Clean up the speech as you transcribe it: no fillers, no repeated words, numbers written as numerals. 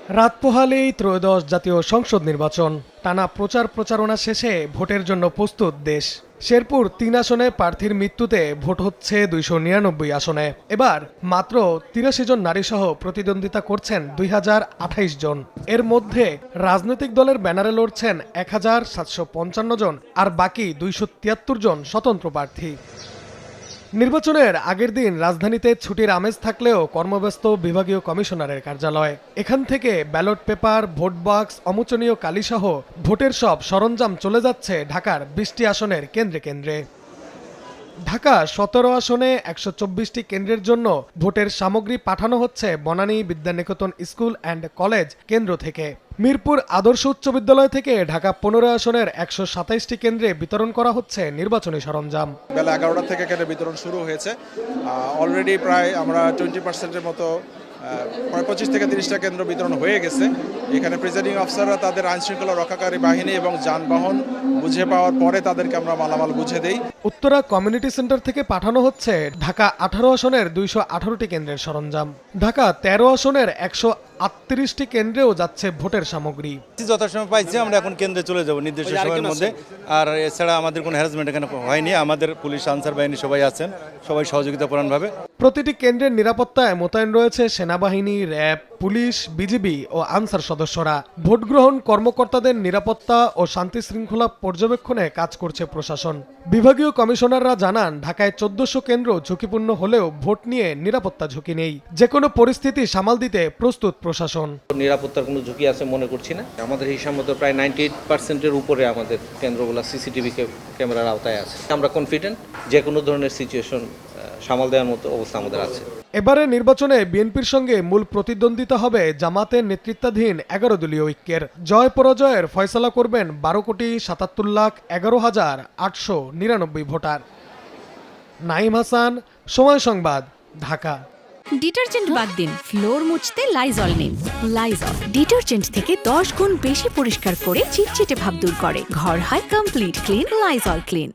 রাত পোহালেই ত্রয়োদশ জাতীয় সংসদ নির্বাচন। টানা প্রচারণা শেষে ভোটের জন্য প্রস্তুত দেশ। শেরপুর ৩ আসনে প্রার্থীর মৃত্যুতে ভোট হচ্ছে ২৯৯ আসনে। এবার মাত্র ৮৩ জন নারীসহ প্রতিদ্বন্দ্বিতা করছেন ২০২৮ জন। এর মধ্যে রাজনৈতিক দলের ব্যানারে লড়ছেন ১৭৫৫ জন, আর বাকি ২৭৩ জন স্বতন্ত্র প্রার্থী। নির্বাচনের আগের দিন রাজধানীতে ছুটির আমেজ থাকলেও কর্মব্যস্ত বিভাগীয় কমিশনারের কার্যালয়। এখান থেকে ব্যালট পেপার, ভোট বক্স, অমোচনীয় কালিসহ ভোটের সব সরঞ্জাম চলে যাচ্ছে ঢাকার ২০টি আসনের কেন্দ্রে কেন্দ্রে। ঢাকা ১৭ আসনে ১২৪টি কেন্দ্রের জন্য ভোটের সামগ্রী পাঠানো হচ্ছে Banani Vidyaniketan school and college কেন্দ্র থেকে। মিরপুর আদর্শ উচ্চ বিদ্যালয় থেকে ঢাকা ১৫ আসনের ১২৭টি কেন্দ্রে বিতরণ করা হচ্ছে নির্বাচনী সরঞ্জাম। বেলা ১১টা থেকে কেন্দ্রে বিতরণ শুরু হয়েছে। অলরেডি প্রায় আমরা 20%-এর মতো প্রায় ২৫ থেকে ৩০টা কেন্দ্র বিতরণ হয়ে গেছে। এখানে প্রিজাইডিং অফিসাররা তাদের আইনশৃঙ্খলা রক্ষাকারী বাহিনী এবং যানবাহন বুঝে পাওয়ার পরে তাদেরকে আমরা মালামাল বুঝে দেই। উত্তরা কমিউনিটি সেন্টার থেকে পাঠানো হচ্ছে ঢাকা ১৮ আসনের ২১৮টি কেন্দ্রের সরঞ্জাম। ঢাকা ১৩ আসনের ১৩৮টি কেন্দ্রেও যাচ্ছে ভোটের সামগ্রী। যথাসময় পাইছি, আমরা এখন কেন্দ্রে চলে যাব নির্দিষ্ট সময়ের মধ্যে। আর এছাড়া আমাদের কোনো হ্যারাসমেন্ট এখানে হয়নি। আমাদের পুলিশ, আনসার বাহিনী সবাই আছেন, সবাই সহযোগিতাপরায়ণভাবে। প্রতিটি কেন্দ্রের নিরাপত্তায় মোতায়েন রয়েছে সেনাবাহিনী, র্যাব, পুলিশ, বিজিবি ও আনসার সদস্যরা। ভোট গ্রহণ কর্মকর্তাদের নিরাপত্তা ও শান্তি শৃঙ্খলা পর্যবেক্ষণে কাজ করছে প্রশাসন। বিভাগীয় কমিশনাররা জানান, ঢাকায় ১৪০০ কেন্দ্র ঝুঁকিপূর্ণ হলেও ভোট নিয়ে নিরাপত্তা ঝুঁকি নেই। যে কোনো পরিস্থিতি সামাল দিতে প্রস্তুত প্রশাসন। নিরাপত্তার কোনো ঝুঁকি আছে মনে করছি না। আমাদের হিসাব মতো প্রায় 98%-এর উপরে আমাদের কেন্দ্রগুলো সিসিটিভি ক্যামেরার আওতায় আছে। আমরা কনফিডেন্ট যে কোনো ধরনের সিচুয়েশন সামাল দেওয়ার মতো অবস্থা আমাদের আছে। এবারে নির্বাচনে বিএনপির সঙ্গে মূল প্রতিদ্বন্দ্বিতা হবে জামাতের নেতৃত্বাধীন ১১ দলীয় ঐক্যের। জয় পরাজয়ের ফয়সালা করবেন ১২,৭৭,১১,৮৯৯ ভোটার। নাইম হাসান, সময় সংবাদ, ঢাকা। ডিটারজেন্ট বাদ দিন, ফ্লোর মুছতে লাইজল নিন। লাইজল ডিটারজেন্ট থেকে 10 গুণ বেশি পরিষ্কার করে চিটচিটে ভাব দূর করে। ঘর হয় কমপ্লিট ক্লিন। Lysol clean.